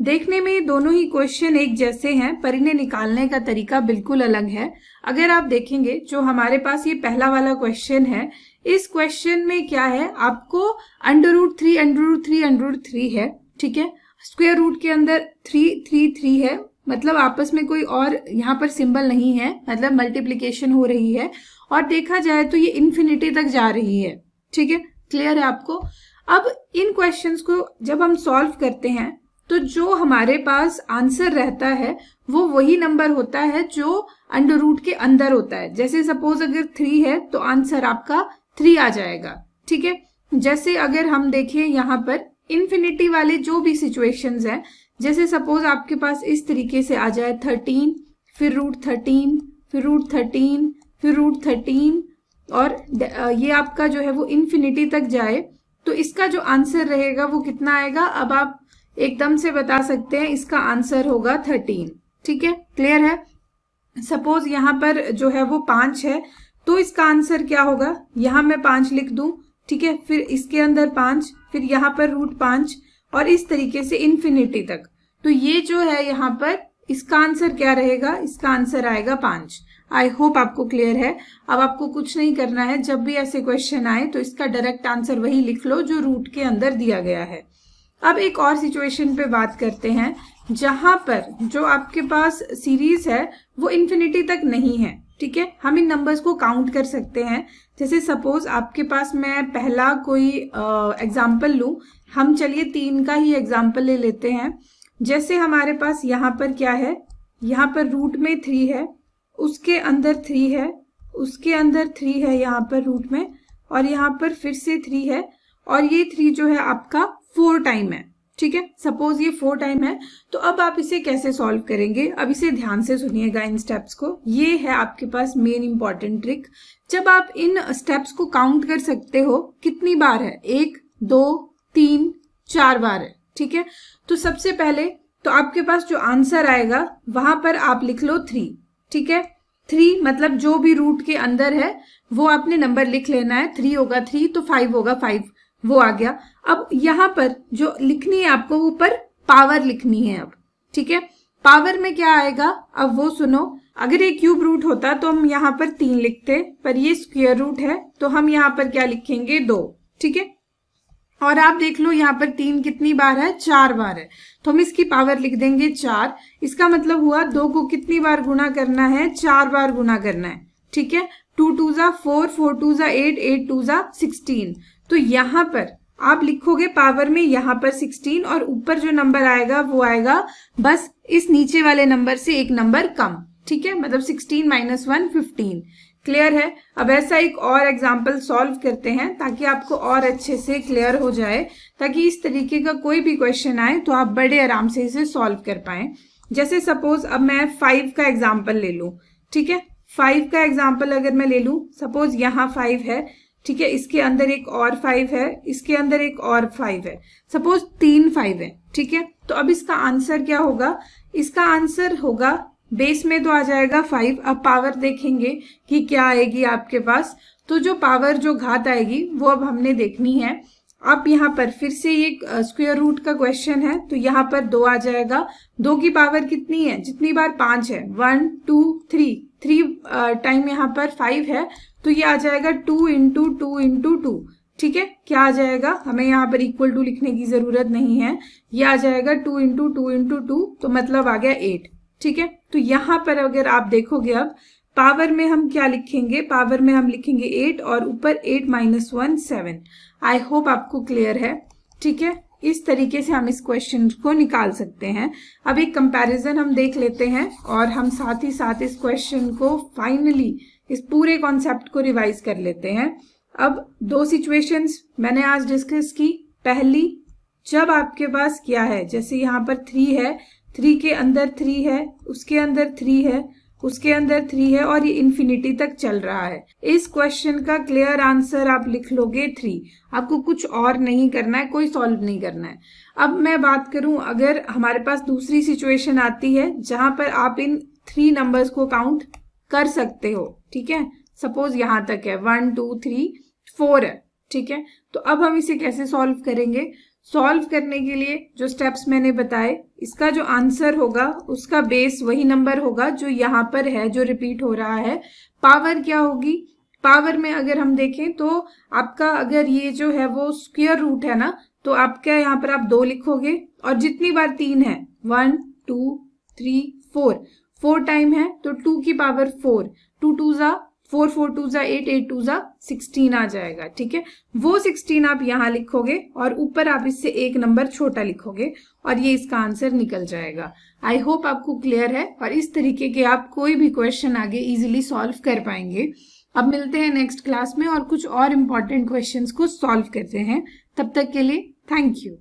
देखने में दोनों ही क्वेश्चन एक जैसे हैं, पर इन्हें निकालने का तरीका बिल्कुल अलग है। अगर आप देखेंगे जो हमारे पास ये पहला वाला क्वेश्चन है, इस क्वेश्चन में क्या है, आपको √3 है, ठीक है। स्क्वायर रूट के अंदर 3 है, मतलब आपस में कोई और यहाँ पर सिंबल नहीं है, मतलब मल्टीप्लीकेशन हो रही है, और देखा जाए तो ये इन्फिनिटी तक जा रही है, ठीक है। क्लियर है आपको? अब इन क्वेश्चंस को जब हम सॉल्व करते हैं तो जो हमारे पास आंसर रहता है वो वही नंबर होता है जो अंडर रूट के अंदर होता है। जैसे सपोज अगर 3 है तो आंसर आपका 3 आ जाएगा, ठीक है। जैसे अगर हम देखें यहाँ पर इन्फिनिटी वाले जो भी सिचुएशंस हैं, जैसे सपोज आपके पास इस तरीके से आ जाए 13, फिर √13, फिर √13, फिर √13, और ये आपका जो है वो इन्फिनिटी तक जाए, तो इसका जो आंसर रहेगा वो कितना आएगा? अब आप एकदम से बता सकते हैं, इसका आंसर होगा 13, ठीक है। क्लियर है? सपोज यहाँ पर जो है वो 5 है, तो इसका आंसर क्या होगा? यहाँ मैं 5 लिख दूं, ठीक है, फिर इसके अंदर 5, फिर यहाँ पर √5, और इस तरीके से इन्फिनिटी तक। तो ये जो है यहाँ पर इसका आंसर क्या रहेगा? इसका आंसर आएगा 5। आई होप आपको क्लियर है। अब आपको कुछ नहीं करना है, जब भी ऐसे क्वेश्चन आए तो इसका डायरेक्ट आंसर वही लिख लो जो रूट के अंदर दिया गया है। अब एक और सिचुएशन पे बात करते हैं, जहां पर जो आपके पास सीरीज है वो इन्फिनिटी तक नहीं है, ठीक है। हम इन नंबर्स को काउंट कर सकते हैं। जैसे सपोज आपके पास, मैं पहला कोई एग्जाम्पल लूं, हम चलिए 3 का ही एग्जाम्पल ले लेते हैं। जैसे हमारे पास यहाँ पर क्या है, यहाँ पर रूट में 3 है, उसके अंदर 3 है, उसके अंदर 3 है यहाँ पर रूट में, और यहाँ पर फिर से 3 है, और ये 3 जो है आपका 4 टाइम है, ठीक है। सपोज ये 4 टाइम है, तो अब आप इसे कैसे सॉल्व करेंगे? अब इसे ध्यान से सुनिएगा इन स्टेप्स को। ये है आपके पास मेन इंपॉर्टेंट ट्रिक। जब आप इन स्टेप्स को काउंट कर सकते हो, कितनी बार है? 1, 2, 3, 4 बार है, ठीक है। तो सबसे पहले तो आपके पास जो आंसर आएगा वहां पर आप लिख लो 3, ठीक है। 3 मतलब जो भी रूट के अंदर है वो आपने नंबर लिख लेना है। 3 होगा 3, तो 5 होगा 5, वो आ गया। अब यहाँ पर जो लिखनी है आपको, ऊपर पावर लिखनी है अब, ठीक है। पावर में क्या आएगा अब वो सुनो। अगर ये क्यूब रूट होता तो हम यहाँ पर 3 लिखते, पर ये स्क्वायर रूट है तो हम यहाँ पर क्या लिखेंगे? 2, ठीक है। और आप देख लो यहाँ पर 3 कितनी बार है? 4 बार है, तो हम इसकी पावर लिख देंगे 4। इसका मतलब हुआ 2 को कितनी बार गुना करना है? 4 बार गुना करना है, ठीक है। 2 2 जा 4, 4 2 जा 8, 8 2 जा 16। तो यहाँ पर आप लिखोगे पावर में यहाँ पर 16, और ऊपर जो नंबर आएगा वो आएगा बस इस नीचे वाले नंबर से एक नंबर कम, ठीक है। मतलब 16 - 1 15। क्लियर है? अब ऐसा एक और एग्जाम्पल सॉल्व करते हैं ताकि आपको और अच्छे से क्लियर हो जाए, ताकि इस तरीके का कोई भी क्वेश्चन आए तो आप बड़े आराम से इसे सॉल्व कर पाए। जैसे सपोज अब मैं 5 का एग्जाम्पल ले लूं, ठीक है। 5 का एग्जाम्पल अगर मैं ले लूं, सपोज यहाँ 5 है, ठीक है, इसके अंदर एक और 5 है, इसके अंदर एक और 5 है, सपोज 3 5 है, ठीक है। तो अब इसका आंसर क्या होगा? इसका आंसर होगा, बेस में तो आ जाएगा 5। अब पावर देखेंगे कि क्या आएगी आपके पास। तो जो पावर, जो घात आएगी वो अब हमने देखनी है। अब यहाँ पर फिर से ये स्क्वायर रूट का क्वेश्चन है, तो यहाँ पर 2 आ जाएगा। 2 की पावर कितनी है? जितनी बार 5 है, 1 2 3, 3 टाइम यहाँ पर 5 है, तो ये आ जाएगा 2 × 2 × 2, ठीक है। क्या आ जाएगा? हमें यहाँ पर इक्वल टू लिखने की जरूरत नहीं है, ये आ जाएगा 2 × 2 × 2, तो मतलब आ गया 8, ठीक है। तो यहाँ पर अगर आप देखोगे, अब पावर में हम क्या लिखेंगे? पावर में हम लिखेंगे 8, और ऊपर 8 - 1 7। आई होप आपको क्लियर है, ठीक है। इस तरीके से हम इस क्वेश्चन को निकाल सकते हैं। अब एक कंपैरिजन हम देख लेते हैं, और हम साथ ही साथ इस क्वेश्चन को फाइनली इस पूरे कॉन्सेप्ट को रिवाइज कर लेते हैं। अब 2 सिचुएशंस मैंने आज डिस्कस की। पहली, जब आपके पास क्या है, जैसे यहाँ पर 3 है, 3 के अंदर 3 है, उसके अंदर 3 है, उसके अंदर 3 है, और ये इन्फिनिटी तक चल रहा है। इस क्वेश्चन का क्लियर आंसर आप लिख लोगे 3। आपको कुछ और नहीं करना है, कोई सॉल्व नहीं करना है। अब मैं बात करूं, अगर हमारे पास दूसरी सिचुएशन आती है जहां पर आप इन 3 नंबर्स को काउंट कर सकते हो, ठीक है। सपोज यहाँ तक है 1 2 3 4 है, ठीक है। तो अब हम इसे कैसे सॉल्व करेंगे? सॉल्व करने के लिए जो स्टेप्स मैंने बताए, इसका जो आंसर होगा उसका बेस वही नंबर होगा जो यहाँ पर है, जो रिपीट हो रहा है। पावर क्या होगी, पावर में अगर हम देखें तो आपका अगर ये जो है वो स्क्वायर रूट है ना, तो आपका यहाँ पर आप 2 लिखोगे, और जितनी बार 3 है 1 2 3 4 टाइम है तो 2 की पावर 4, 2 2 जा 4, 4 2 जा 8, 8 2 जा 16 आ जाएगा। ठीक है, वो 16 आप यहाँ लिखोगे और ऊपर आप इससे एक नंबर छोटा लिखोगे और ये इसका आंसर निकल जाएगा। आई होप आपको क्लियर है और इस तरीके के आप कोई भी क्वेश्चन आगे इजीली सॉल्व कर पाएंगे। अब मिलते हैं नेक्स्ट क्लास में और कुछ और इम्पोर्टेंट क्वेश्चंस को सॉल्व करते हैं। तब तक के लिए थैंक यू।